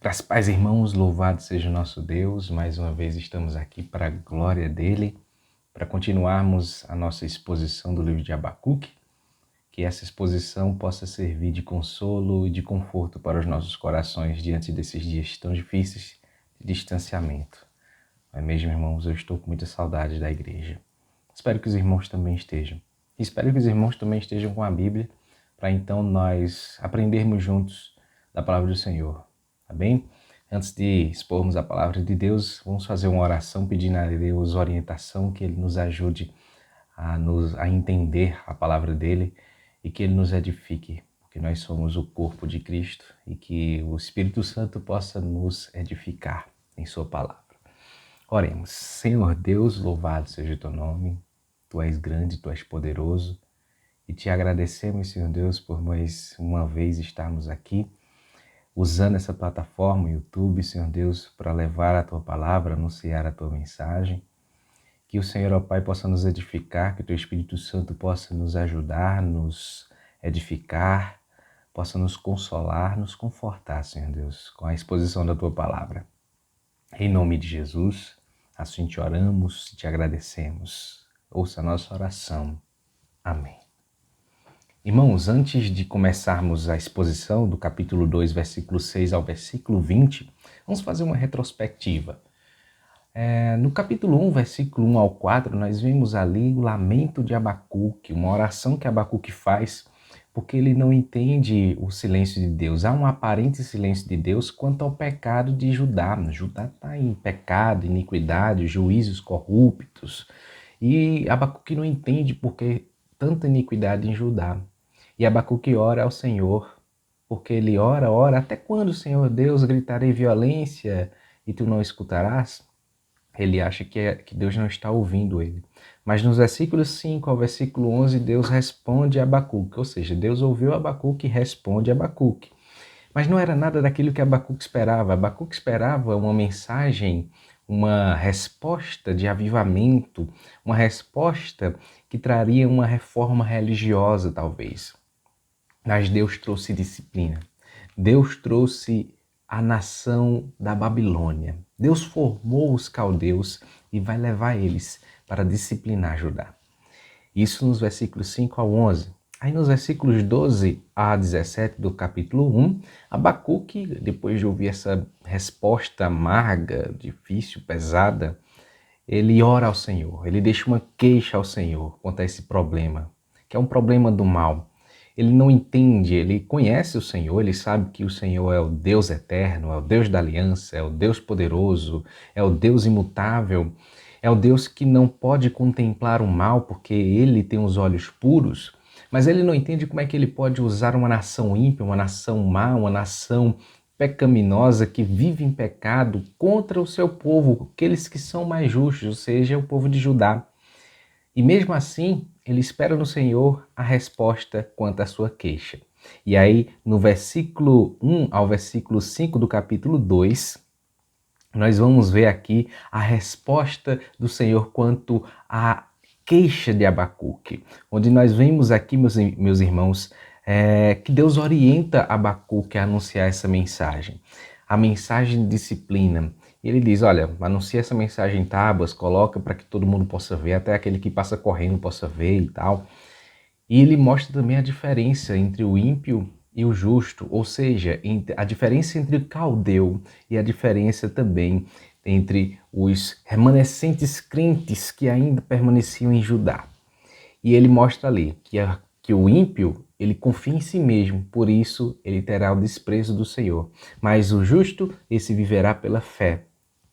Graças a paz, irmãos, louvado seja o nosso Deus. Mais uma vez estamos aqui para a glória dele, para continuarmos a nossa exposição do livro de Abacuque, que essa exposição possa servir de consolo e de conforto para os nossos corações diante desses dias tão difíceis de distanciamento. Não é mesmo, irmãos? Eu estou com muita saudade da igreja. Espero que os irmãos também estejam. Espero que os irmãos também estejam com a Bíblia, para então nós aprendermos juntos da palavra do Senhor. Tá bem? Antes de expormos a palavra de Deus, vamos fazer uma oração pedindo a Deus orientação, que Ele nos ajude a entender a palavra dEle e que Ele nos edifique, porque nós somos o corpo de Cristo e que o Espírito Santo possa nos edificar em Sua palavra. Oremos. Senhor Deus, louvado seja o Teu nome, Tu és grande, Tu és poderoso e Te agradecemos, Senhor Deus, por mais uma vez estarmos aqui usando essa plataforma, YouTube, Senhor Deus, para levar a Tua palavra, anunciar a Tua mensagem. Que o Senhor, ó Pai, possa nos edificar, que o Teu Espírito Santo possa nos ajudar, nos edificar, possa nos consolar, nos confortar, Senhor Deus, com a exposição da Tua palavra. Em nome de Jesus, assim te oramos e te agradecemos. Ouça a nossa oração. Amém. Irmãos, antes de começarmos a exposição do capítulo 2, versículo 6 ao versículo 20, vamos fazer uma retrospectiva. No capítulo 1, versículo 1 ao 4, nós vemos ali o lamento de Abacuque, uma oração que Abacuque faz porque ele não entende o silêncio de Deus. Há um aparente silêncio de Deus quanto ao pecado de Judá. Judá está em pecado, iniquidade, juízos corruptos. E Abacuque não entende por que tanta iniquidade em Judá. E Abacuque ora ao Senhor, porque ele ora, até quando, Senhor Deus, gritarei violência e tu não escutarás? Ele acha que Deus não está ouvindo ele. Mas nos versículos 5 ao versículo 11, Deus responde a Abacuque, ou seja, Deus ouviu Abacuque e responde a Abacuque. Mas não era nada daquilo que Abacuque esperava. Abacuque esperava uma mensagem, uma resposta de avivamento, uma resposta que traria uma reforma religiosa, talvez. Mas Deus trouxe disciplina. Deus trouxe a nação da Babilônia. Deus formou os caldeus e vai levar eles para disciplinar Judá. Isso nos versículos 5 ao 11. Aí nos versículos 12 a 17 do capítulo 1, Abacuque, depois de ouvir essa resposta amarga, difícil, pesada, ele ora ao Senhor, ele deixa uma queixa ao Senhor quanto a esse problema, que é um problema do mal. Ele não entende, ele conhece o Senhor, ele sabe que o Senhor é o Deus eterno, é o Deus da aliança, é o Deus poderoso, é o Deus imutável, é o Deus que não pode contemplar o mal porque ele tem os olhos puros, mas ele não entende como é que ele pode usar uma nação ímpia, uma nação má, uma nação pecaminosa que vive em pecado contra o seu povo, aqueles que são mais justos, ou seja, o povo de Judá. E mesmo assim, ele espera no Senhor a resposta quanto à sua queixa. E aí, no versículo 1 ao versículo 5 do capítulo 2, nós vamos ver aqui a resposta do Senhor quanto à queixa de Abacuque, onde nós vemos aqui, meus irmãos, que Deus orienta Abacuque a anunciar essa mensagem, a mensagem de disciplina. Ele diz, olha, anuncia essa mensagem em tábuas, coloca para que todo mundo possa ver, até aquele que passa correndo possa ver e tal. E ele mostra também a diferença entre o ímpio e o justo, ou seja, a diferença entre o caldeu e a diferença também entre os remanescentes crentes que ainda permaneciam em Judá. E ele mostra ali que o ímpio, ele confia em si mesmo, por isso ele terá o desprezo do Senhor. Mas o justo, esse viverá pela fé,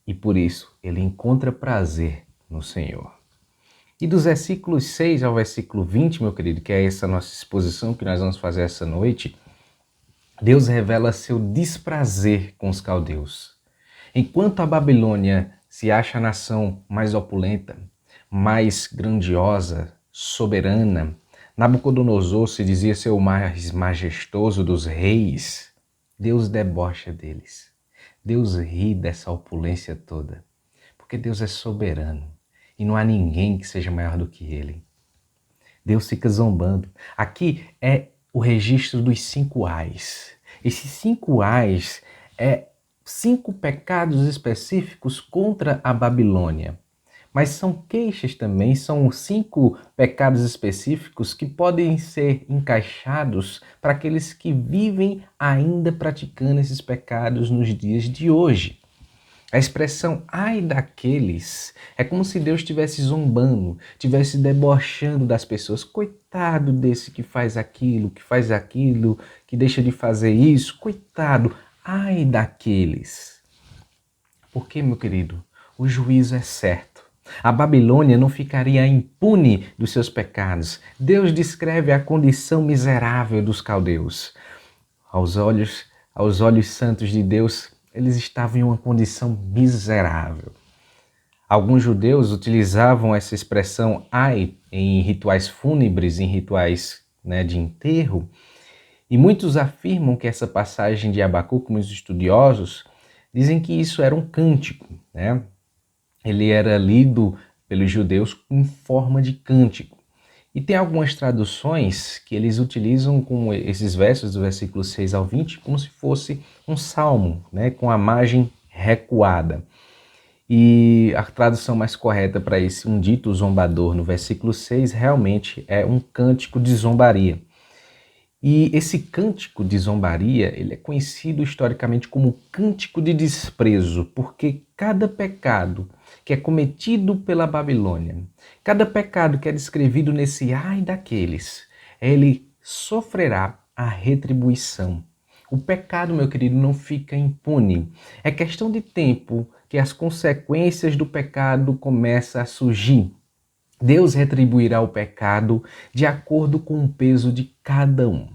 e por isso ele encontra prazer no Senhor. E dos versículos 6 ao versículo 20, meu querido, que é essa nossa exposição que nós vamos fazer essa noite, Deus revela seu desprazer com os caldeus. Enquanto a Babilônia se acha a nação mais opulenta, mais grandiosa, soberana, Nabucodonosor se dizia ser o mais majestoso dos reis, Deus debocha deles. Deus ri dessa opulência toda, porque Deus é soberano e não há ninguém que seja maior do que Ele. Deus fica zombando. Aqui é o registro dos 5 ais. Esses 5 ais é 5 pecados específicos contra a Babilônia. Mas são queixas também, são 5 pecados específicos que podem ser encaixados para aqueles que vivem ainda praticando esses pecados nos dias de hoje. A expressão ai daqueles é como se Deus estivesse zombando, estivesse debochando das pessoas. Coitado desse que faz aquilo, que deixa de fazer isso. Coitado, ai daqueles. Porque, meu querido, o juízo é certo. A Babilônia não ficaria impune dos seus pecados. Deus descreve a condição miserável dos caldeus. Aos olhos santos de Deus, eles estavam em uma condição miserável. Alguns judeus utilizavam essa expressão ai em rituais fúnebres, em rituais de enterro, e muitos afirmam que essa passagem de Abacuque, como os estudiosos, dizem que isso era um cântico, né? Ele era lido pelos judeus em forma de cântico. E tem algumas traduções que eles utilizam com esses versos do versículo 6 ao 20 como se fosse um salmo, com a margem recuada. E a tradução mais correta para esse um dito zombador no versículo 6 realmente é um cântico de zombaria. E esse cântico de zombaria, ele é conhecido historicamente como cântico de desprezo, porque cada pecado que é cometido pela Babilônia, cada pecado que é descrevido nesse ai daqueles, ele sofrerá a retribuição. O pecado, meu querido, não fica impune. É questão de tempo que as consequências do pecado começam a surgir. Deus retribuirá o pecado de acordo com o peso de cada um.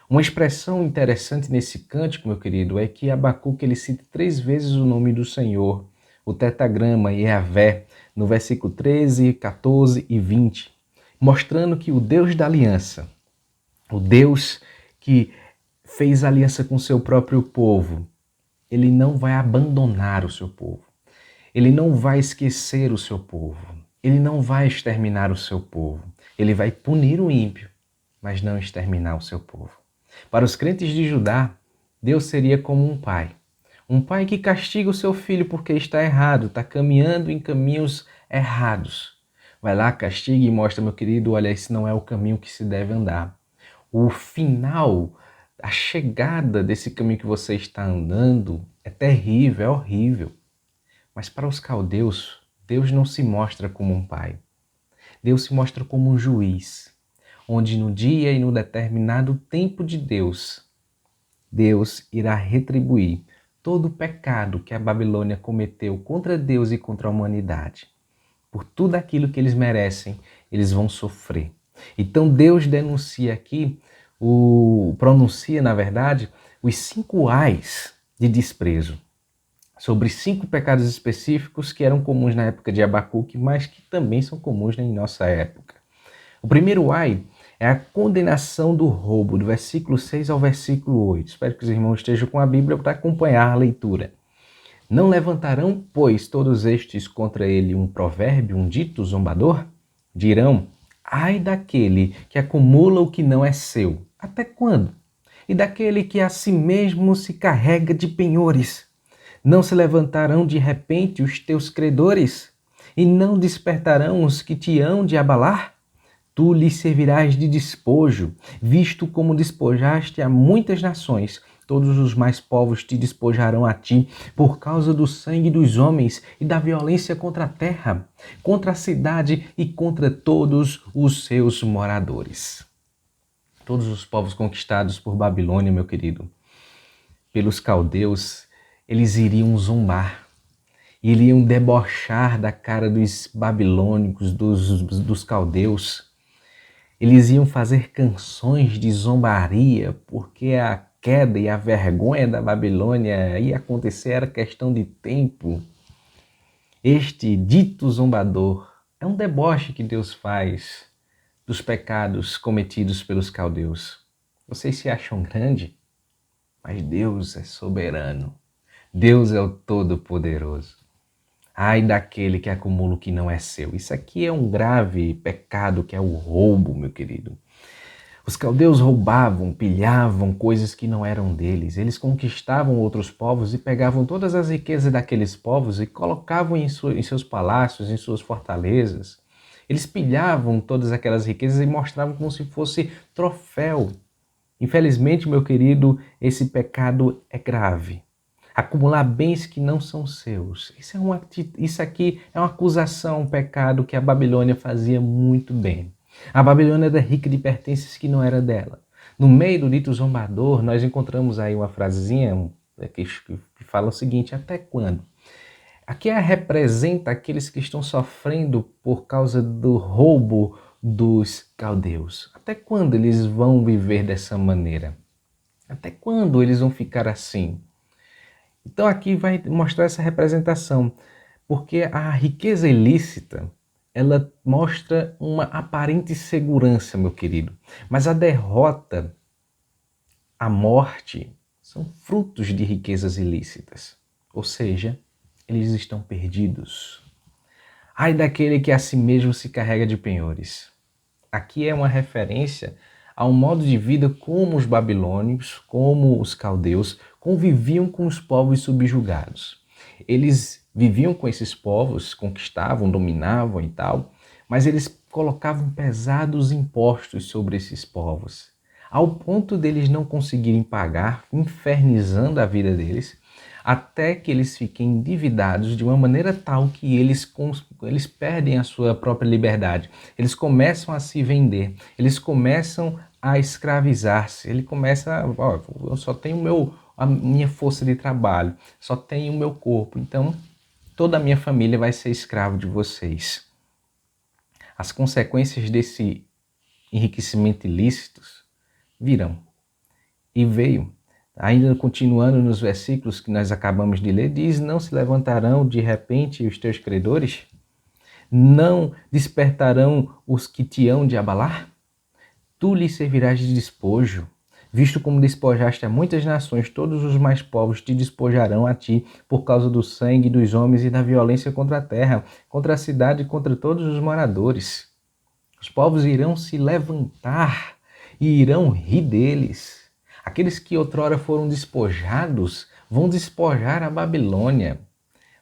Uma expressão interessante nesse cântico, meu querido, é que Abacuque ele cita 3 vezes o nome do Senhor, o tetragrama Yahvé, no versículo 13, 14 e 20, mostrando que o Deus da aliança, o Deus que fez aliança com o seu próprio povo, ele não vai abandonar o seu povo. Ele não vai esquecer o seu povo. Ele não vai exterminar o seu povo. Ele vai punir o ímpio, mas não exterminar o seu povo. Para os crentes de Judá, Deus seria como um pai. Um pai que castiga o seu filho porque está errado, está caminhando em caminhos errados. Vai lá, castiga e mostra, meu querido, olha, esse não é o caminho que se deve andar. O final, a chegada desse caminho que você está andando é terrível, é horrível. Mas para os caldeus, Deus não se mostra como um pai. Deus se mostra como um juiz, onde no dia e no determinado tempo de Deus, Deus irá retribuir todo o pecado que a Babilônia cometeu contra Deus e contra a humanidade. Por tudo aquilo que eles merecem, eles vão sofrer. Então Deus denuncia aqui, pronuncia, na verdade, os 5 ais de desprezo sobre 5 pecados específicos que eram comuns na época de Abacuque, mas que também são comuns em nossa época. O primeiro ai é a condenação do roubo, do versículo 6 ao versículo 8. Espero que os irmãos estejam com a Bíblia para acompanhar a leitura. Não levantarão, pois, todos estes contra ele um provérbio, um dito zombador? Dirão, ai daquele que acumula o que não é seu. Até quando? E daquele que a si mesmo se carrega de penhores. Não se levantarão de repente os teus credores? E não despertarão os que te hão de abalar? Tu lhes servirás de despojo, visto como despojaste a muitas nações. Todos os mais povos te despojarão a ti, por causa do sangue dos homens e da violência contra a terra, contra a cidade e contra todos os seus moradores. Todos os povos conquistados por Babilônia, meu querido, pelos caldeus, eles iriam zombar, iriam debochar da cara dos babilônicos, dos caldeus. Eles iam fazer canções de zombaria, porque a queda e a vergonha da Babilônia ia acontecer, era questão de tempo. Este dito zombador é um deboche que Deus faz dos pecados cometidos pelos caldeus. Vocês se acham grande? Mas Deus é soberano. Deus é o Todo-Poderoso. Ai daquele que acumula o que não é seu. Isso aqui é um grave pecado, que é o roubo, meu querido. Os caldeus roubavam, pilhavam coisas que não eram deles. Eles conquistavam outros povos e pegavam todas as riquezas daqueles povos e colocavam em seus palácios, em suas fortalezas. Eles pilhavam todas aquelas riquezas e mostravam como se fosse troféu. Infelizmente, meu querido, esse pecado é grave. Acumular bens que não são seus. Isso aqui é uma acusação, um pecado que a Babilônia fazia muito bem. A Babilônia era rica de pertences que não era dela. No meio do dito zombador, nós encontramos aí uma frasezinha que fala o seguinte: até quando? Aqui representa aqueles que estão sofrendo por causa do roubo dos caldeus. Até quando eles vão viver dessa maneira? Até quando eles vão ficar assim? Então aqui vai mostrar essa representação, porque a riqueza ilícita, ela mostra uma aparente segurança, meu querido, mas a derrota, a morte, são frutos de riquezas ilícitas, ou seja, eles estão perdidos. Ai daquele que a si mesmo se carrega de penhores. Aqui é uma referência a um modo de vida como os babilônios, como os caldeus, conviviam com os povos subjugados. Eles viviam com esses povos, conquistavam, dominavam e tal, mas eles colocavam pesados impostos sobre esses povos, ao ponto deles não conseguirem pagar, infernizando a vida deles, até que eles fiquem endividados de uma maneira tal que eles perdem a sua própria liberdade. Eles começam a se vender, eles começam a escravizar-se, ele começa, eu só tenho a minha força de trabalho, só tenho o meu corpo, então toda a minha família vai ser escravo de vocês. As consequências desse enriquecimento ilícito virão. E veio. Ainda continuando nos versículos que nós acabamos de ler, diz: não se levantarão de repente os teus credores? Não despertarão os que te hão de abalar? Tu lhes servirás de despojo. Visto como despojaste a muitas nações, todos os mais povos te despojarão a ti, por causa do sangue dos homens e da violência contra a terra, contra a cidade e contra todos os moradores. Os povos irão se levantar e irão rir deles. Aqueles que outrora foram despojados vão despojar a Babilônia.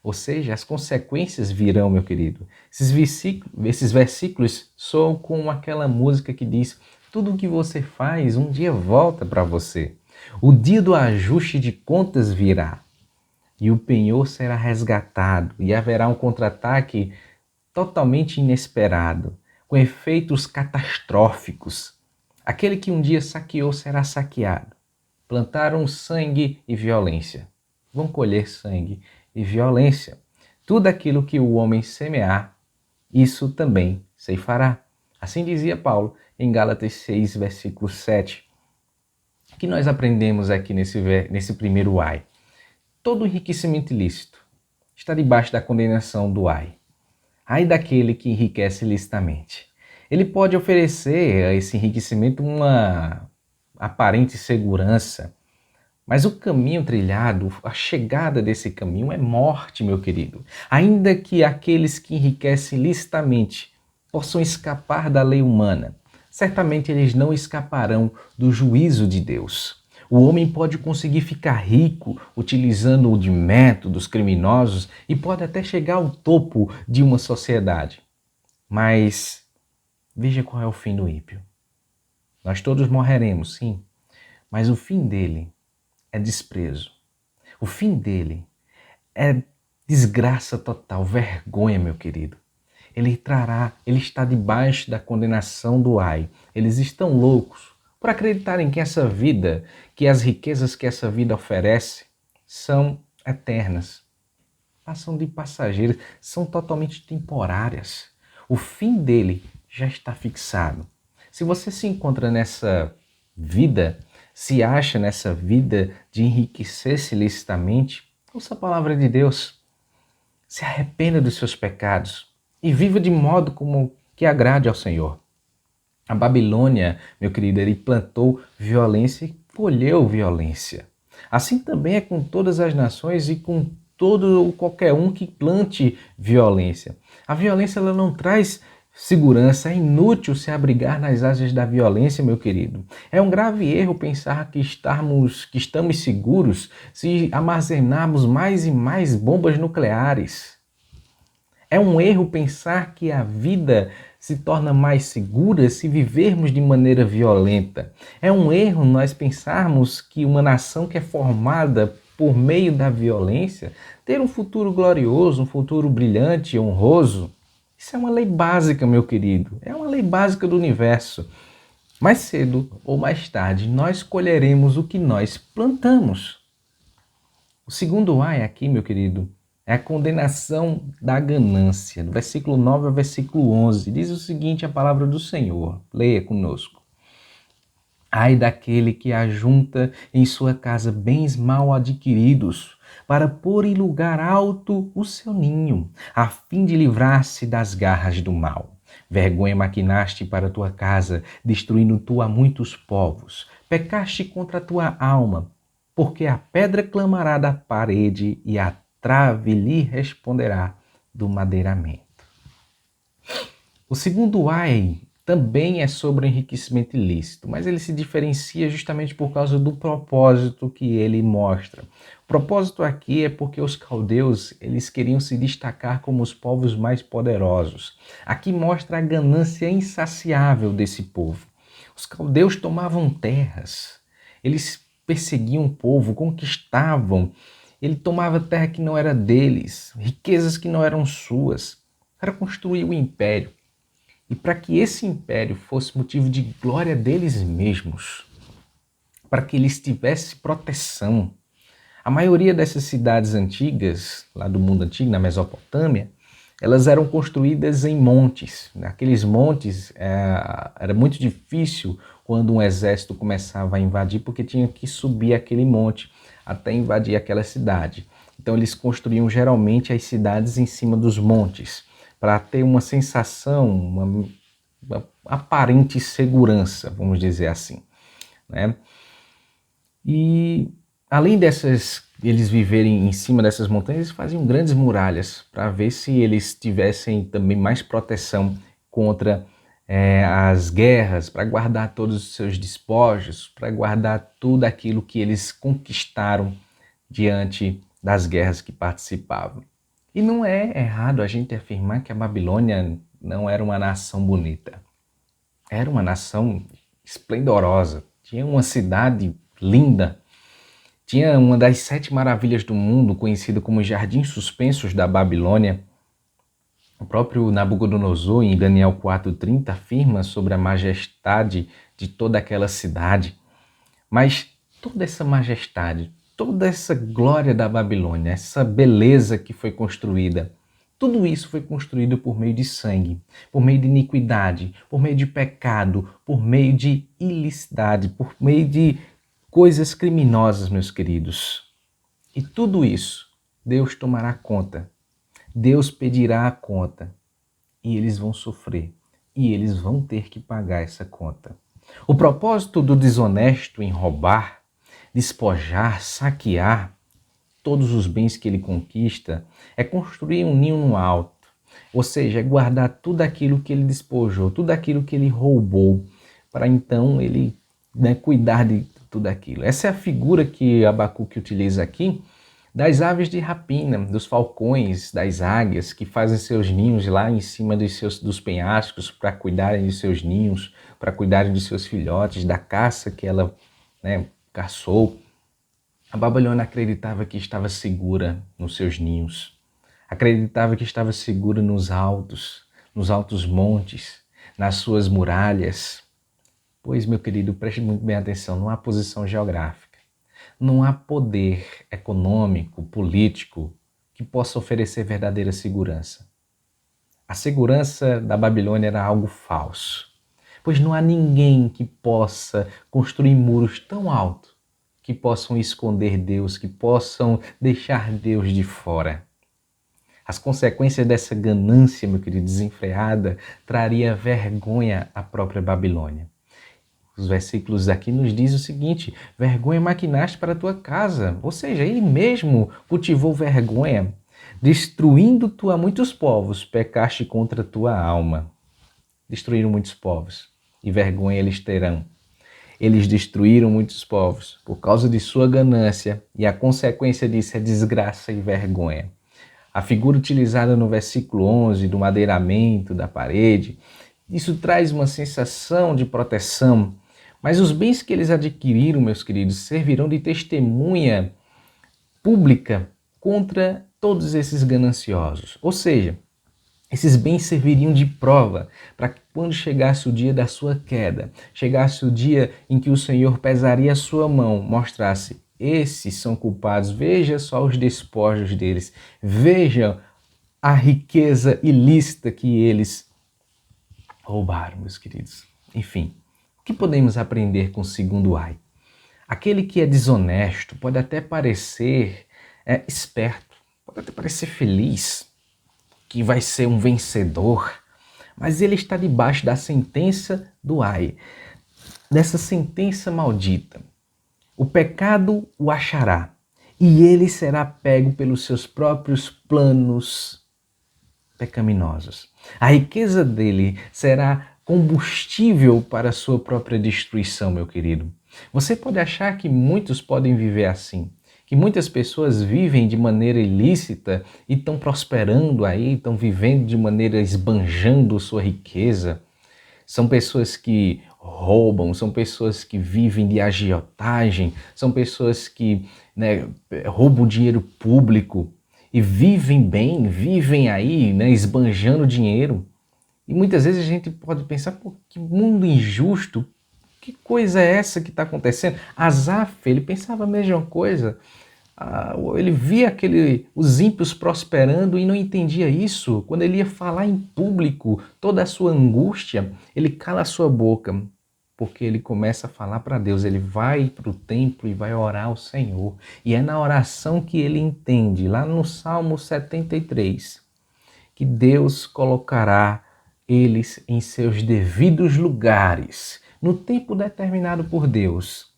Ou seja, as consequências virão, meu querido. Esses versículos soam como aquela música que diz: tudo o que você faz um dia volta para você. O dia do ajuste de contas virá. E o penhor será resgatado. E haverá um contra-ataque totalmente inesperado, com efeitos catastróficos. Aquele que um dia saqueou será saqueado. Plantaram sangue e violência. Vão colher sangue e violência. Tudo aquilo que o homem semear, isso também ceifará. Assim dizia Paulo em Gálatas 6, versículo 7. O que nós aprendemos aqui nesse primeiro ai? Todo enriquecimento ilícito está debaixo da condenação do ai. Ai daquele que enriquece ilicitamente. Ele pode oferecer a esse enriquecimento uma aparente segurança, mas o caminho trilhado, a chegada desse caminho é morte, meu querido. Ainda que aqueles que enriquecem licitamente possam escapar da lei humana, certamente eles não escaparão do juízo de Deus. O homem pode conseguir ficar rico utilizando de métodos criminosos e pode até chegar ao topo de uma sociedade. Mas veja qual é o fim do ímpio. Nós todos morreremos, sim, mas o fim dele é desprezo. O fim dele é desgraça total, vergonha, meu querido. Ele está debaixo da condenação do ai. Eles estão loucos por acreditarem que essa vida, que as riquezas que essa vida oferece são eternas. Passam de passageiras, são totalmente temporárias. O fim dele já está fixado. Se você se encontra nessa vida, se acha nessa vida de enriquecer-se ilicitamente, ouça a palavra de Deus. Se arrependa dos seus pecados e viva de modo como que agrade ao Senhor. A Babilônia, meu querido, ele plantou violência e colheu violência. Assim também é com todas as nações e com qualquer um que plante violência. A violência ela não traz segurança. É inútil se abrigar nas asas da violência, meu querido. É um grave erro pensar que estamos seguros se armazenarmos mais e mais bombas nucleares. É um erro pensar que a vida se torna mais segura se vivermos de maneira violenta. É um erro nós pensarmos que uma nação que é formada por meio da violência ter um futuro glorioso, um futuro brilhante e honroso. Isso é uma lei básica, meu querido. É uma lei básica do universo. Mais cedo ou mais tarde, nós colheremos o que nós plantamos. O segundo ai aqui, meu querido, é a condenação da ganância. Do versículo 9 ao versículo 11, diz o seguinte a palavra do Senhor. Leia conosco. Ai daquele que ajunta em sua casa bens mal adquiridos, para pôr em lugar alto o seu ninho, a fim de livrar-se das garras do mal. Vergonha maquinaste para tua casa, destruindo tu a muitos povos. Pecaste contra a tua alma, porque a pedra clamará da parede e a trave lhe responderá do madeiramento. O segundo ai também é sobre enriquecimento ilícito, mas ele se diferencia justamente por causa do propósito que ele mostra. O propósito aqui é porque os caldeus, eles queriam se destacar como os povos mais poderosos. Aqui mostra a ganância insaciável desse povo. Os caldeus tomavam terras, eles perseguiam o povo, conquistavam, ele tomava terra que não era deles, riquezas que não eram suas, para construir o império. E para que esse império fosse motivo de glória deles mesmos, para que eles tivessem proteção. A maioria dessas cidades antigas, lá do mundo antigo, na Mesopotâmia, elas eram construídas em montes. Naqueles montes era muito difícil quando um exército começava a invadir, porque tinha que subir aquele monte até invadir aquela cidade. Então eles construíam geralmente as cidades em cima dos montes, para ter uma sensação, uma aparente segurança, vamos dizer assim, né? E além eles viverem em cima dessas montanhas, eles faziam grandes muralhas para ver se eles tivessem também mais proteção contra as guerras, para guardar todos os seus despojos, para guardar tudo aquilo que eles conquistaram diante das guerras que participavam. E não é errado a gente afirmar que a Babilônia não era uma nação bonita. Era uma nação esplendorosa. Tinha uma cidade linda. Tinha uma das 7 maravilhas do mundo, conhecida como Jardins Suspensos da Babilônia. O próprio Nabucodonosor, em Daniel 4:30, afirma sobre a majestade de toda aquela cidade. Mas toda essa majestade, toda essa glória da Babilônia, essa beleza que foi construída, tudo isso foi construído por meio de sangue, por meio de iniquidade, por meio de pecado, por meio de ilicidade, por meio de coisas criminosas, meus queridos. E tudo isso, Deus tomará conta. Deus pedirá a conta. E eles vão sofrer. E eles vão ter que pagar essa conta. O propósito do desonesto em roubar, despojar, saquear todos os bens que ele conquista é construir um ninho no alto, ou seja, é guardar tudo aquilo que ele despojou, tudo aquilo que ele roubou, para então ele cuidar de tudo aquilo. Essa é a figura que Abacuque utiliza aqui das aves de rapina, dos falcões, das águias que fazem seus ninhos lá em cima dos penhascos para cuidarem de seus ninhos, para cuidarem de seus filhotes, da caça que ela caçou. A Babilônia acreditava que estava segura nos seus ninhos, acreditava que estava segura nos altos montes, nas suas muralhas. Pois, meu querido, preste muito bem atenção, não há posição geográfica, não há poder econômico, político que possa oferecer verdadeira segurança. A segurança da Babilônia era algo falso, pois não há ninguém que possa construir muros tão altos que possam esconder Deus, que possam deixar Deus de fora. As consequências dessa ganância, meu querido, desenfreada, traria vergonha à própria Babilônia. Os versículos aqui nos diz o seguinte: vergonha maquinaste para a tua casa. Ou seja, ele mesmo cultivou vergonha, destruindo tu a muitos povos, pecaste contra a tua alma. destruíram muitos povos, e vergonha eles terão. Eles destruíram muitos povos por causa de sua ganância, e a consequência disso é desgraça e vergonha. A figura utilizada no versículo 11 do madeiramento da parede, isso traz uma sensação de proteção, mas os bens que eles adquiriram, meus queridos, servirão de testemunha pública contra todos esses gananciosos. Ou seja, esses bens serviriam de prova para que quando chegasse o dia da sua queda, chegasse o dia em que o Senhor pesaria a sua mão, mostrasse: esses são culpados, veja só os despojos deles, veja a riqueza ilícita que eles roubaram, meus queridos. Enfim, o que podemos aprender com o segundo ai? Aquele que é desonesto pode até parecer esperto, pode até parecer feliz, que vai ser um vencedor, mas ele está debaixo da sentença do ai, dessa sentença maldita. O pecado o achará e ele será pego pelos seus próprios planos pecaminosos. A riqueza dele será combustível para a sua própria destruição, meu querido. Você pode achar que muitos podem viver assim, que muitas pessoas vivem de maneira ilícita e estão prosperando aí, estão vivendo de maneira esbanjando sua riqueza. São pessoas que roubam, são pessoas que vivem de agiotagem, são pessoas que roubam dinheiro público e vivem bem, vivem aí, esbanjando dinheiro. E muitas vezes a gente pode pensar, pô, que mundo injusto, que coisa é essa que está acontecendo? Asaf, ele pensava a mesma coisa. Ele via os ímpios prosperando e não entendia isso. Quando ele ia falar em público toda a sua angústia, ele cala a sua boca, porque ele começa a falar para Deus. Ele vai para o templo e vai orar ao Senhor. E é na oração que ele entende, lá no Salmo 73, que Deus colocará eles em seus devidos lugares, no tempo determinado por Deus.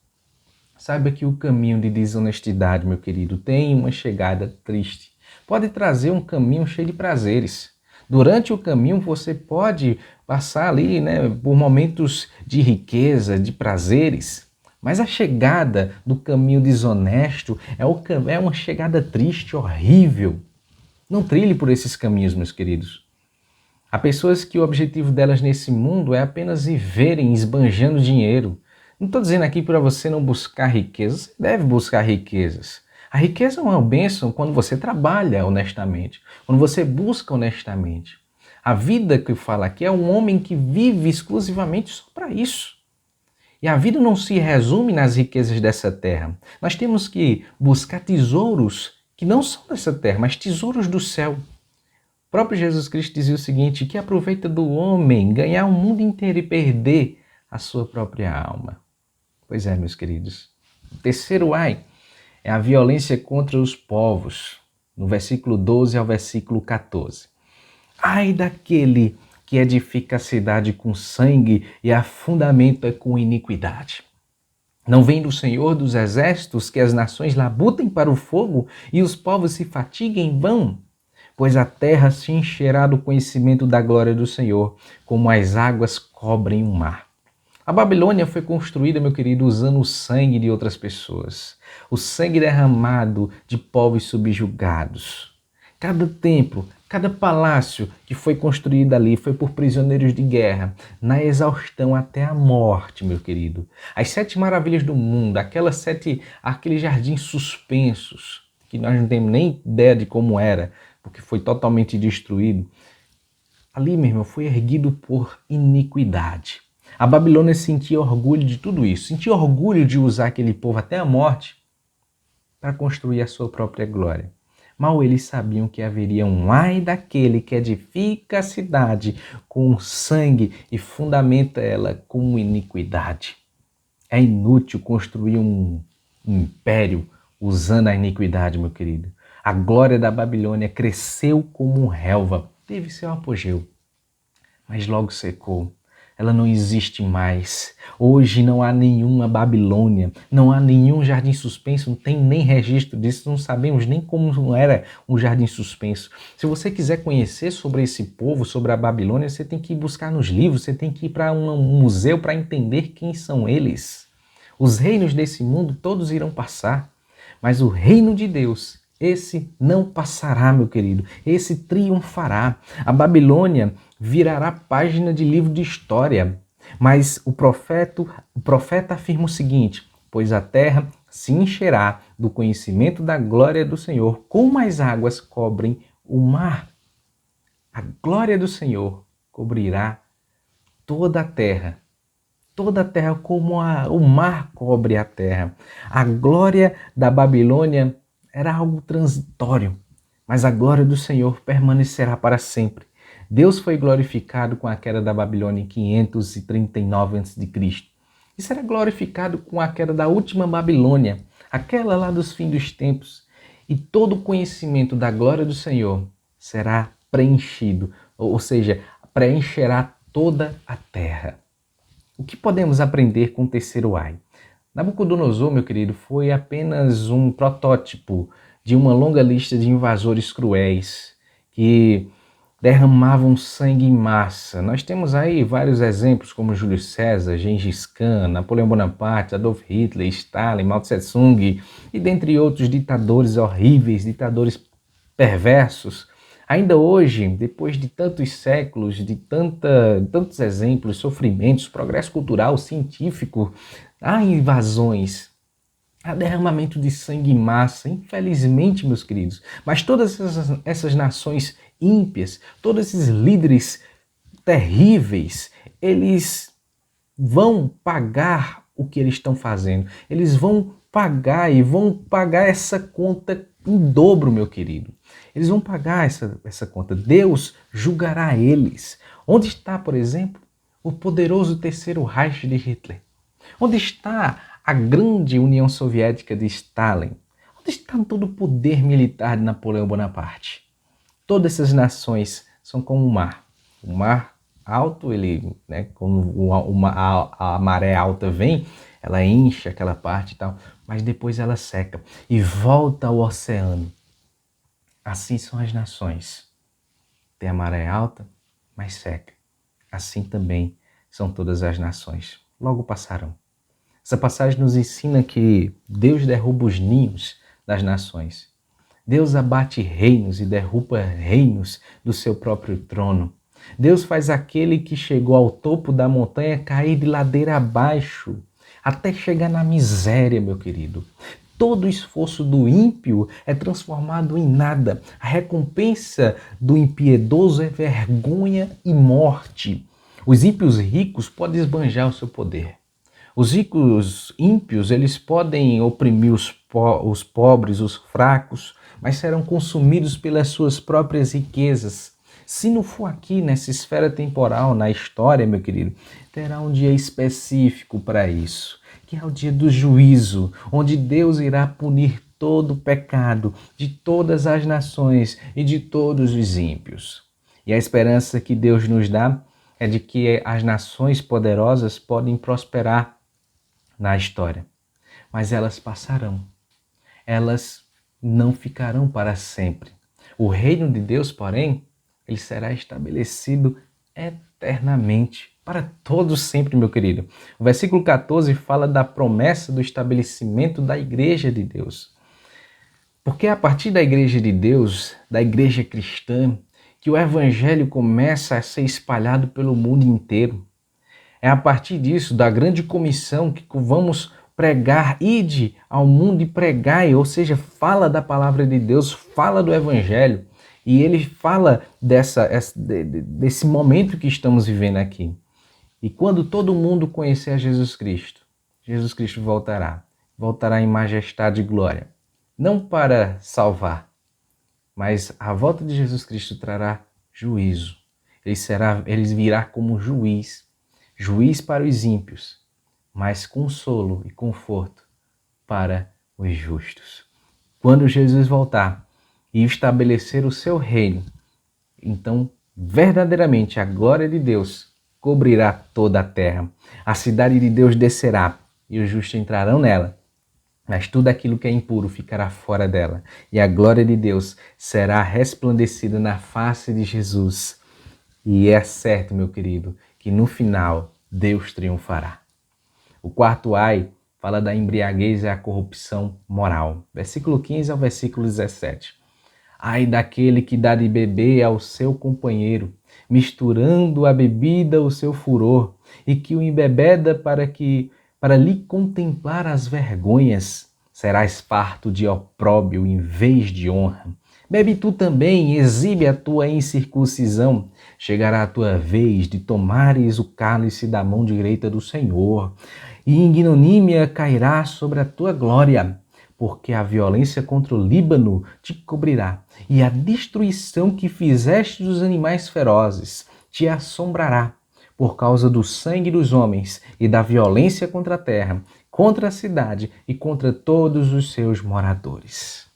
Saiba que o caminho de desonestidade, meu querido, tem uma chegada triste. Pode trazer um caminho cheio de prazeres. Durante o caminho você pode passar ali, por momentos de riqueza, de prazeres. Mas a chegada do caminho desonesto é uma chegada triste, horrível. Não trilhe por esses caminhos, meus queridos. Há pessoas que o objetivo delas nesse mundo é apenas viverem esbanjando dinheiro. Não estou dizendo aqui para você não buscar riquezas, você deve buscar riquezas. A riqueza é uma bênção quando você trabalha honestamente, quando você busca honestamente. A vida que eu falo aqui é um homem que vive exclusivamente só para isso. E a vida não se resume nas riquezas dessa terra. Nós temos que buscar tesouros que não são dessa terra, mas tesouros do céu. O próprio Jesus Cristo dizia o seguinte: que aproveita do homem ganhar o mundo inteiro e perder a sua própria alma. Pois é, meus queridos. O terceiro ai é a violência contra os povos, no versículo 12 ao versículo 14. Ai daquele que edifica a cidade com sangue e a fundamenta com iniquidade. Não vem do Senhor dos exércitos que as nações labutem para o fogo e os povos se fatiguem em vão? Pois a terra se encherá do conhecimento da glória do Senhor, como as águas cobrem o mar. A Babilônia foi construída, meu querido, usando o sangue de outras pessoas. O sangue derramado de povos subjugados. Cada templo, cada palácio que foi construído ali foi por prisioneiros de guerra, na exaustão até a morte, meu querido. As 7 maravilhas do mundo, aqueles jardins suspensos, que nós não temos nem ideia de como era, porque foi totalmente destruído. Ali, meu irmão, foi erguido por iniquidade. A Babilônia sentia orgulho de tudo isso, sentia orgulho de usar aquele povo até a morte para construir a sua própria glória. Mal eles sabiam que haveria um ai daquele que edifica a cidade com sangue e fundamenta ela com iniquidade. É inútil construir um império usando a iniquidade, meu querido. A glória da Babilônia cresceu como um relva, teve seu apogeu, mas logo secou. ela não existe mais. Hoje não há nenhuma Babilônia, não há nenhum jardim suspenso, não tem nem registro disso, não sabemos nem como era um jardim suspenso. Se você quiser conhecer sobre esse povo, sobre a Babilônia, você tem que ir buscar nos livros, você tem que ir para um museu para entender quem são eles. Os reinos desse mundo todos irão passar, mas o reino de Deus, esse não passará, meu querido, esse triunfará. A Babilônia virará página de livro de história. Mas o profeta afirma o seguinte: pois a terra se encherá do conhecimento da glória do Senhor, como as águas cobrem o mar. A glória do Senhor cobrirá toda a terra. Toda a terra como o mar cobre a terra. A glória da Babilônia era algo transitório, mas a glória do Senhor permanecerá para sempre. Deus foi glorificado com a queda da Babilônia em 539 a.C. E será glorificado com a queda da última Babilônia, aquela lá dos fins dos tempos. E todo o conhecimento da glória do Senhor será preenchido, ou seja, preencherá toda a terra. O que podemos aprender com o terceiro ai? Nabucodonosor, meu querido, foi apenas um protótipo de uma longa lista de invasores cruéis que derramavam sangue em massa. Nós temos aí vários exemplos como Júlio César, Gengis Khan, Napoleão Bonaparte, Adolf Hitler, Stalin, Mao Tse-tung e dentre outros ditadores horríveis, ditadores perversos. Ainda hoje, depois de tantos séculos, de tantos exemplos, sofrimentos, progresso cultural, científico, há invasões, há derramamento de sangue em massa, infelizmente, meus queridos. Mas todas essas nações ímpias, todos esses líderes terríveis, eles vão pagar o que eles estão fazendo. Eles vão pagar e vão pagar essa conta em dobro, meu querido. Eles vão pagar essa conta. Deus julgará eles. Onde está, por exemplo, o poderoso terceiro Reich de Hitler? Onde está a grande União Soviética de Stalin? Onde está todo o poder militar de Napoleão Bonaparte? Todas essas nações são como o mar. O mar alto, ele, né, como a maré alta vem, ela enche aquela parte e tal, mas depois ela seca e volta ao oceano. Assim são as nações. Tem a maré alta, mas seca. Assim também são todas as nações. Logo passarão. Essa passagem nos ensina que Deus derruba os ninhos das nações. Deus abate reinos e derruba reinos do seu próprio trono. Deus faz aquele que chegou ao topo da montanha cair de ladeira abaixo, até chegar na miséria, meu querido. Todo o esforço do ímpio é transformado em nada. A recompensa do impiedoso é vergonha e morte. Os ímpios ricos podem esbanjar o seu poder. Os ricos ímpios, eles podem oprimir os pobres, os fracos, mas serão consumidos pelas suas próprias riquezas. Se não for aqui, nessa esfera temporal, na história, meu querido, terá um dia específico para isso, que é o dia do juízo, onde Deus irá punir todo o pecado de todas as nações e de todos os ímpios. E a esperança que Deus nos dá é de que as nações poderosas podem prosperar na história, mas elas passarão. Elas não ficarão para sempre. O reino de Deus, porém, ele será estabelecido eternamente, para todos sempre, meu querido. O versículo 14 fala da promessa do estabelecimento da igreja de Deus. Porque é a partir da igreja de Deus, da igreja cristã, que o evangelho começa a ser espalhado pelo mundo inteiro. É a partir disso, da grande comissão, que vamos pregar, ide ao mundo e pregai, ou seja, fala da palavra de Deus, fala do evangelho. E ele fala desse momento que estamos vivendo aqui. E quando todo mundo conhecer a Jesus Cristo voltará. Voltará em majestade e glória. Não para salvar, mas a volta de Jesus Cristo trará juízo. Ele virá como juiz. Juiz para os ímpios, mas consolo e conforto para os justos. Quando Jesus voltar e estabelecer o seu reino, então verdadeiramente a glória de Deus cobrirá toda a terra. A cidade de Deus descerá e os justos entrarão nela. Mas tudo aquilo que é impuro ficará fora dela, e a glória de Deus será resplandecida na face de Jesus. E é certo, meu querido, que no final Deus triunfará. O quarto ai fala da embriaguez e a corrupção moral. Versículo 15 ao versículo 17. Ai daquele que dá de beber ao seu companheiro, misturando a bebida ao seu furor, e que o embebeda para lhe contemplar as vergonhas. Serás farto de opróbio em vez de honra. Bebe tu também, exibe a tua incircuncisão. Chegará a tua vez de tomares o cálice da mão direita do Senhor, e ignomínia cairá sobre a tua glória, porque a violência contra o Líbano te cobrirá, e a destruição que fizeste dos animais ferozes te assombrará, por causa do sangue dos homens e da violência contra a terra, contra a cidade e contra todos os seus moradores.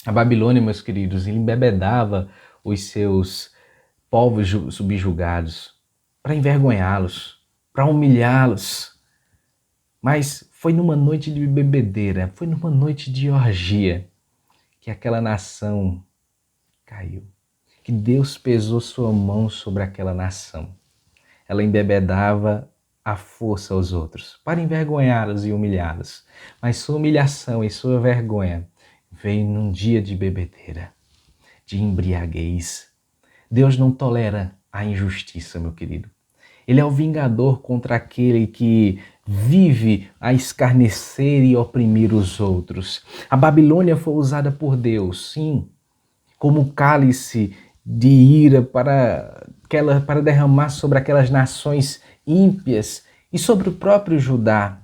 A Babilônia, meus queridos, embebedava os seus povos subjugados para envergonhá-los, para humilhá-los. Mas foi numa noite de bebedeira, foi numa noite de orgia que aquela nação caiu. Que Deus pesou sua mão sobre aquela nação. Ela embebedava à força aos outros, para envergonhá-los e humilhá-los. Mas sua humilhação e sua vergonha veio num dia de bebedeira, de embriaguez. Deus não tolera a injustiça, meu querido. Ele é o vingador contra aquele que vive a escarnecer e oprimir os outros. A Babilônia foi usada por Deus, sim, como cálice de ira para derramar sobre aquelas nações ímpias e sobre o próprio Judá.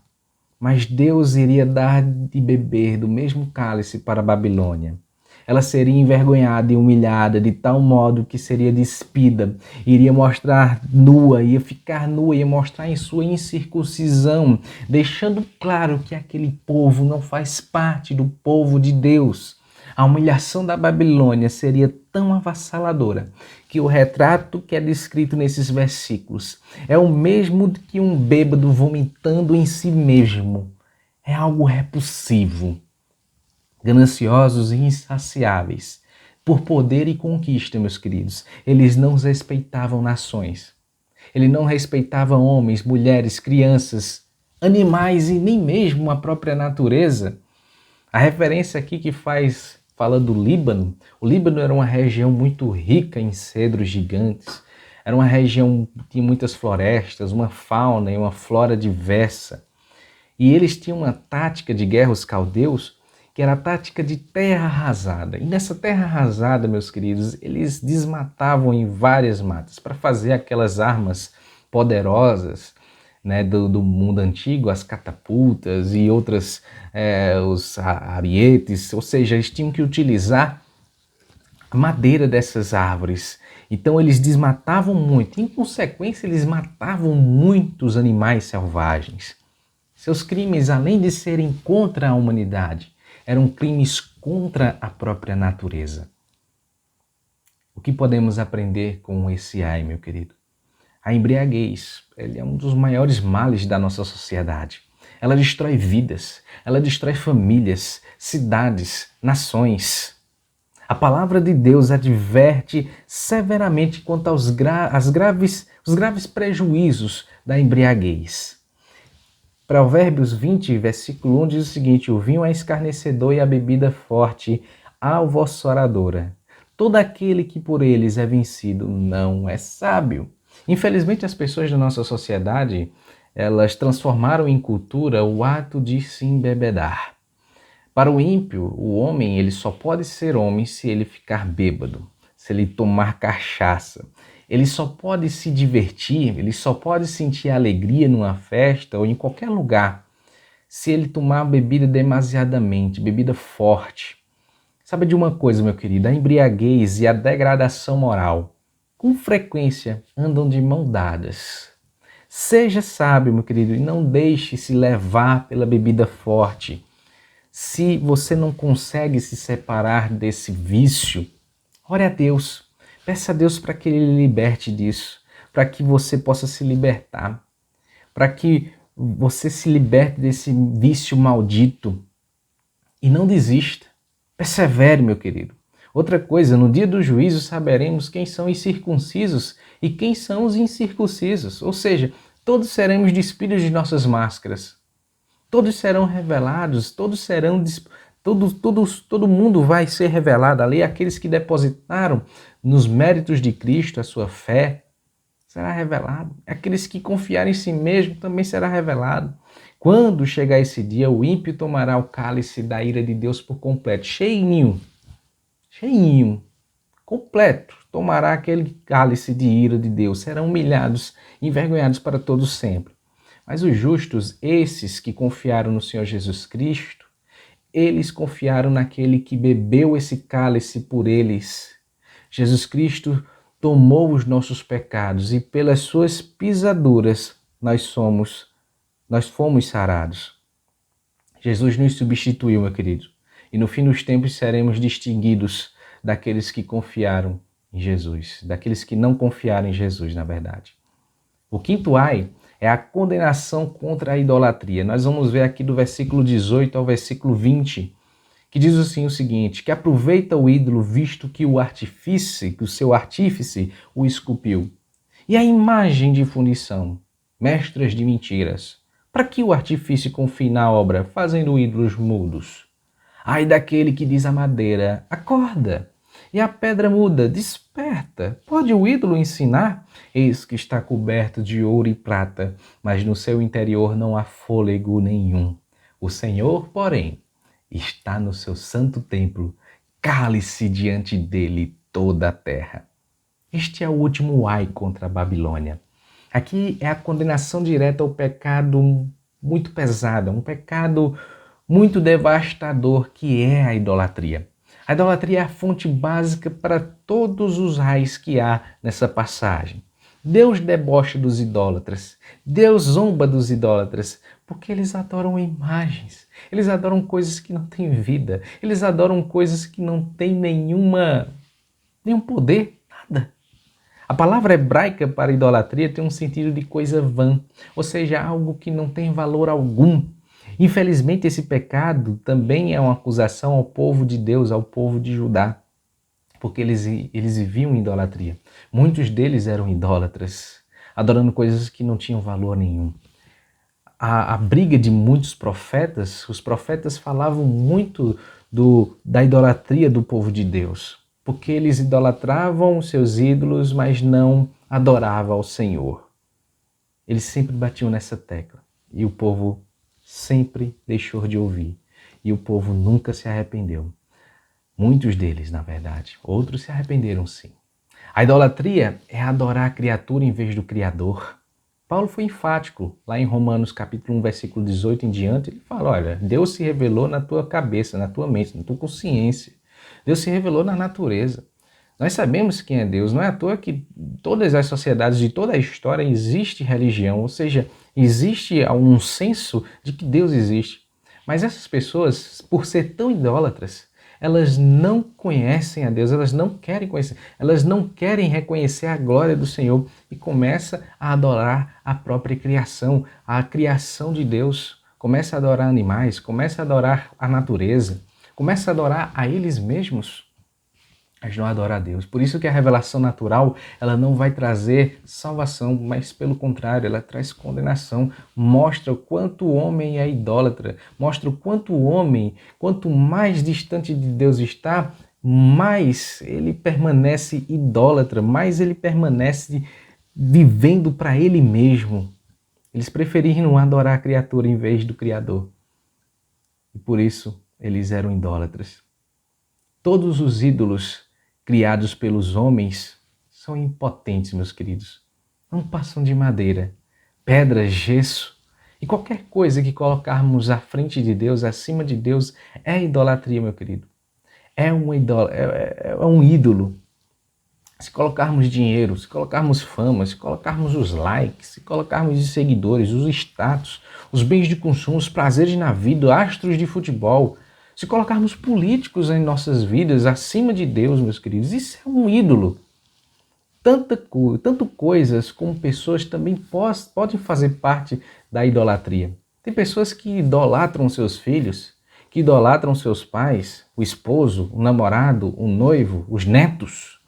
Mas Deus iria dar de beber do mesmo cálice para a Babilônia. Ela seria envergonhada e humilhada de tal modo que seria despida, iria mostrar nua, ia ficar nua, ia mostrar em sua incircuncisão, deixando claro que aquele povo não faz parte do povo de Deus. A humilhação da Babilônia seria tão avassaladora que o retrato que é descrito nesses versículos é o mesmo que um bêbado vomitando em si mesmo. É algo repulsivo. Gananciosos e insaciáveis por poder e conquista, meus queridos. Eles não respeitavam nações. Ele não respeitava homens, mulheres, crianças, animais e nem mesmo a própria natureza. A referência aqui que fala do Líbano. O Líbano era uma região muito rica em cedros gigantes. Era uma região que tinha muitas florestas, uma fauna e uma flora diversa. E eles tinham uma tática de guerra, os caldeus, que era a tática de terra arrasada. E nessa terra arrasada, meus queridos, eles desmatavam em várias matas para fazer aquelas armas poderosas, né, do mundo antigo, as catapultas e outras, os arietes, ou seja, eles tinham que utilizar a madeira dessas árvores. Então eles desmatavam muito, em consequência eles matavam muitos animais selvagens. Seus crimes, além de serem contra a humanidade, eram crimes contra a própria natureza. O que podemos aprender com esse ai, meu querido? A embriaguez, ele é um dos maiores males da nossa sociedade. Ela destrói vidas, ela destrói famílias, cidades, nações. A palavra de Deus adverte severamente quanto aos graves prejuízos da embriaguez. Provérbios 20, versículo 1 diz o seguinte: o vinho é escarnecedor e a bebida forte, alvossoradora. Todo aquele que por eles é vencido não é sábio. Infelizmente, as pessoas da nossa sociedade, elas transformaram em cultura o ato de se embebedar. Para o ímpio, o homem ele só pode ser homem se ele ficar bêbado, se ele tomar cachaça. Ele só pode se divertir, ele só pode sentir alegria numa festa ou em qualquer lugar se ele tomar bebida demasiadamente, bebida forte. Sabe de uma coisa, meu querido? A embriaguez e a degradação moral, com frequência, andam de mãos dadas. Seja sábio, meu querido, e não deixe se levar pela bebida forte. Se você não consegue se separar desse vício, ore a Deus. Peça a Deus para que Ele liberte disso. para que você possa se libertar, para que você se liberte desse vício maldito e não desista. Persevere, meu querido. Outra coisa, no dia do juízo saberemos quem são os circuncisos e quem são os incircuncisos. Ou seja, todos seremos despidos de nossas máscaras. Todos serão revelados, todo mundo vai ser revelado ali. Aqueles que depositaram nos méritos de Cristo a sua fé, será revelado. Aqueles que confiarem em si mesmo também será revelado. Quando chegar esse dia, o ímpio tomará o cálice da ira de Deus por completo, cheinho, completo. Tomará aquele cálice de ira de Deus, serão humilhados, envergonhados para todo sempre. Mas os justos, esses que confiaram no Senhor Jesus Cristo, eles confiaram naquele que bebeu esse cálice por eles. Jesus Cristo tomou os nossos pecados e pelas suas pisaduras nós fomos sarados. Jesus nos substituiu, meu querido, e no fim dos tempos seremos distinguidos daqueles que confiaram em Jesus, daqueles que não confiaram em Jesus, na verdade. O quinto ai é a condenação contra a idolatria. Nós vamos ver aqui do versículo 18 ao versículo 20, que diz assim o seguinte: que aproveita o ídolo visto que o seu artífice o esculpiu. E a imagem de fundição, mestras de mentiras. Para que o artifício confie na obra, fazendo ídolos mudos? Ai daquele que diz à madeira, acorda, e a pedra muda, desperta. Pode o ídolo ensinar? Eis que está coberto de ouro e prata, mas no seu interior não há fôlego nenhum. O Senhor, porém, está no seu santo templo, cale-se diante dele toda a terra. Este é o último ai contra a Babilônia. Aqui é a condenação direta ao pecado muito pesado, um pecado muito devastador que é a idolatria. A idolatria é a fonte básica para todos os ais que há nessa passagem. Deus debocha dos idólatras, Deus zomba dos idólatras, porque eles adoram imagens, eles adoram coisas que não têm vida, eles adoram coisas que não têm nenhum poder, nada. A palavra hebraica para idolatria tem um sentido de coisa vã, ou seja, algo que não tem valor algum. Infelizmente, esse pecado também é uma acusação ao povo de Deus, ao povo de Judá, porque eles viviam em idolatria. Muitos deles eram idólatras, adorando coisas que não tinham valor nenhum. A briga de muitos profetas, os profetas falavam muito da idolatria do povo de Deus, porque eles idolatravam os seus ídolos, mas não adoravam ao Senhor. Eles sempre batiam nessa tecla e o povo sempre deixou de ouvir e o povo nunca se arrependeu. Muitos deles, na verdade. Outros se arrependeram, sim. A idolatria é adorar a criatura em vez do Criador. Paulo foi enfático lá em Romanos capítulo 1, versículo 18 em diante. Ele fala, olha, Deus se revelou na tua cabeça, na tua mente, na tua consciência. Deus se revelou na natureza. Nós sabemos quem é Deus. Não é à toa que todas as sociedades de toda a história existe religião, ou seja, existe um senso de que Deus existe. Mas essas pessoas, por ser tão idólatras, elas não conhecem a Deus, elas não querem conhecer, elas não querem reconhecer a glória do Senhor e começa a adorar a própria criação, a criação de Deus. Começa a adorar animais, começa a adorar a natureza, começa a adorar a eles mesmos, mas não adora a Deus. Por isso que a revelação natural, ela não vai trazer salvação, mas pelo contrário, ela traz condenação. Mostra o quanto o homem é idólatra, mostra o quanto o homem, quanto mais distante de Deus está, mais ele permanece idólatra, mais ele permanece vivendo para ele mesmo. Eles preferiram adorar a criatura em vez do Criador. E por isso eles eram idólatras. Todos os ídolos criados pelos homens são impotentes, meus queridos. Não passam de madeira, pedra, gesso. E qualquer coisa que colocarmos à frente de Deus, acima de Deus, é idolatria, meu querido. É um ídolo. Se colocarmos dinheiro, se colocarmos fama, se colocarmos os likes, se colocarmos os seguidores, os status, os bens de consumo, os prazeres na vida, astros de futebol, se colocarmos políticos em nossas vidas acima de Deus, meus queridos, isso é um ídolo. tanto coisas como pessoas também podem fazer parte da idolatria. Tem pessoas que idolatram seus filhos, que idolatram seus pais, o esposo, o namorado, o noivo, os netos.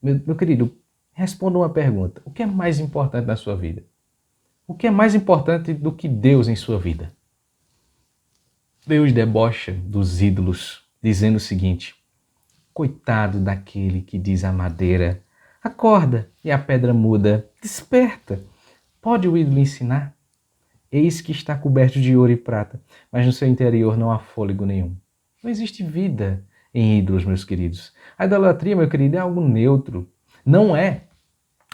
Meu querido, responda uma pergunta. O que é mais importante na sua vida? O que é mais importante do que Deus em sua vida? Deus debocha dos ídolos, dizendo o seguinte: coitado daquele que diz à madeira, acorda, e a pedra muda, desperta. Pode o ídolo ensinar? Eis que está coberto de ouro e prata, mas no seu interior não há fôlego nenhum. Não existe vida em ídolos, meus queridos. A idolatria, meu querido, é algo neutro. Não é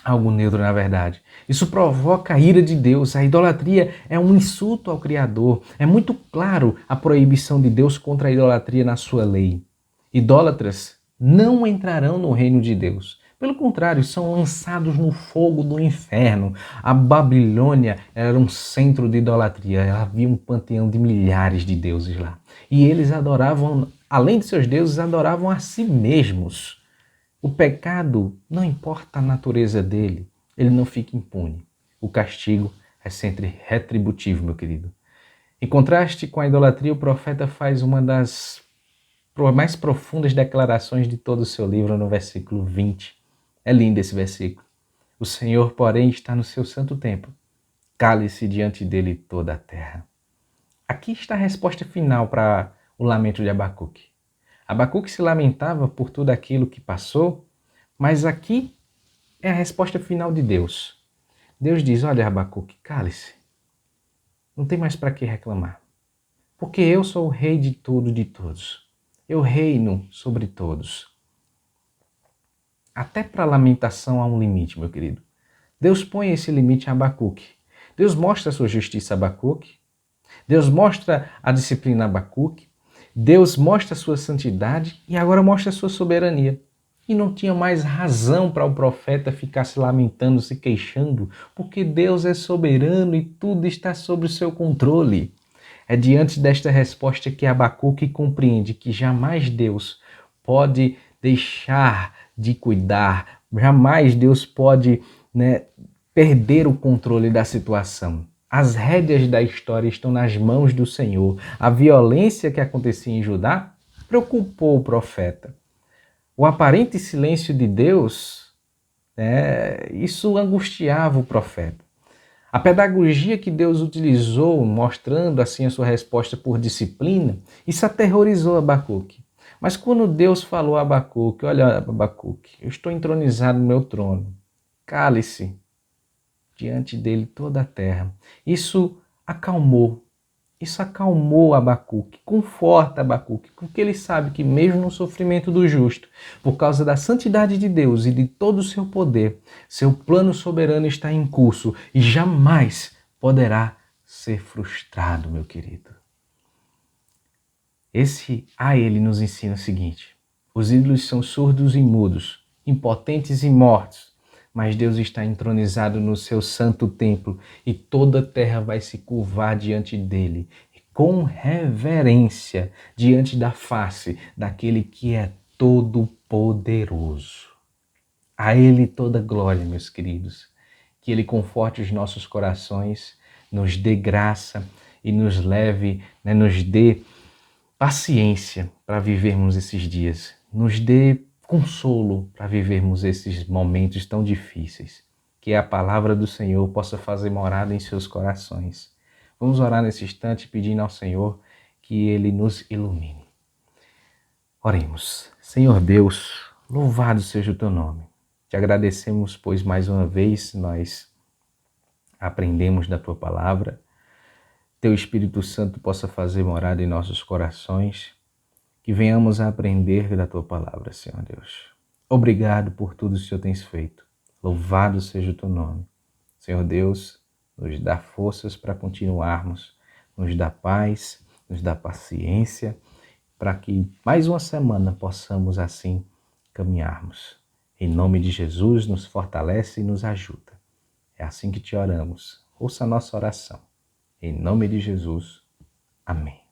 algo neutro, na verdade. Isso provoca a ira de Deus. A idolatria é um insulto ao Criador. É muito claro a proibição de Deus contra a idolatria na sua lei. Idólatras não entrarão no reino de Deus. Pelo contrário, são lançados no fogo do inferno. A Babilônia era um centro de idolatria. Havia um panteão de milhares de deuses lá. E eles adoravam, além de seus deuses, adoravam a si mesmos. O pecado, não importa a natureza dele, ele não fica impune. O castigo é sempre retributivo, meu querido. Em contraste com a idolatria, o profeta faz uma das mais profundas declarações de todo o seu livro no versículo 20. É lindo esse versículo. O Senhor, porém, está no seu santo templo. Cale-se diante dele toda a terra. Aqui está a resposta final para o lamento de Abacuque. Abacuque se lamentava por tudo aquilo que passou, mas aqui é a resposta final de Deus. Deus diz: olha, Abacuque, cale-se. Não tem mais para que reclamar. Porque eu sou o rei de tudo e de todos. Eu reino sobre todos. Até para a lamentação há um limite, meu querido. Deus põe esse limite a Abacuque. Deus mostra a sua justiça a Abacuque. Deus mostra a disciplina a Abacuque. Deus mostra a sua santidade e agora mostra a sua soberania. E não tinha mais razão para o profeta ficar se lamentando, se queixando, porque Deus é soberano e tudo está sob o seu controle. É diante desta resposta que Abacuque compreende que jamais Deus pode deixar de cuidar, jamais Deus pode, perder o controle da situação. As rédeas da história estão nas mãos do Senhor. A violência que acontecia em Judá preocupou o profeta. O aparente silêncio de Deus, isso angustiava o profeta. A pedagogia que Deus utilizou, mostrando assim a sua resposta por disciplina, isso aterrorizou Abacuque. Mas quando Deus falou a Abacuque: olha, Abacuque, eu estou entronizado no meu trono, cale-se diante dele toda a terra. Isso acalmou Abacuque, conforta Abacuque, porque ele sabe que mesmo no sofrimento do justo, por causa da santidade de Deus e de todo o seu poder, seu plano soberano está em curso e jamais poderá ser frustrado, meu querido. Ele nos ensina o seguinte: os ídolos são surdos e mudos, impotentes e mortos, mas Deus está entronizado no seu santo templo e toda a terra vai se curvar diante dele, com reverência, diante da face daquele que é todo-poderoso. A ele toda glória, meus queridos. Que ele conforte os nossos corações, nos dê graça e nos leve, nos dê paciência para vivermos esses dias. Nos dê consolo para vivermos esses momentos tão difíceis. Que a palavra do Senhor possa fazer morada em seus corações. Vamos orar nesse instante pedindo ao Senhor que Ele nos ilumine. Oremos. Senhor Deus, louvado seja o Teu nome. Te agradecemos, pois mais uma vez nós aprendemos da Tua palavra. Teu Espírito Santo possa fazer morada em nossos corações. Que venhamos a aprender da Tua palavra, Senhor Deus. Obrigado por tudo que o Senhor tens feito. Louvado seja o Teu nome. Senhor Deus, nos dá forças para continuarmos, nos dá paz, nos dá paciência, para que mais uma semana possamos assim caminharmos. Em nome de Jesus, nos fortalece e nos ajuda. É assim que te oramos. Ouça a nossa oração. Em nome de Jesus. Amém.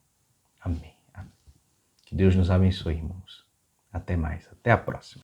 Amém. Que Deus nos abençoe, irmãos. Até mais. Até a próxima.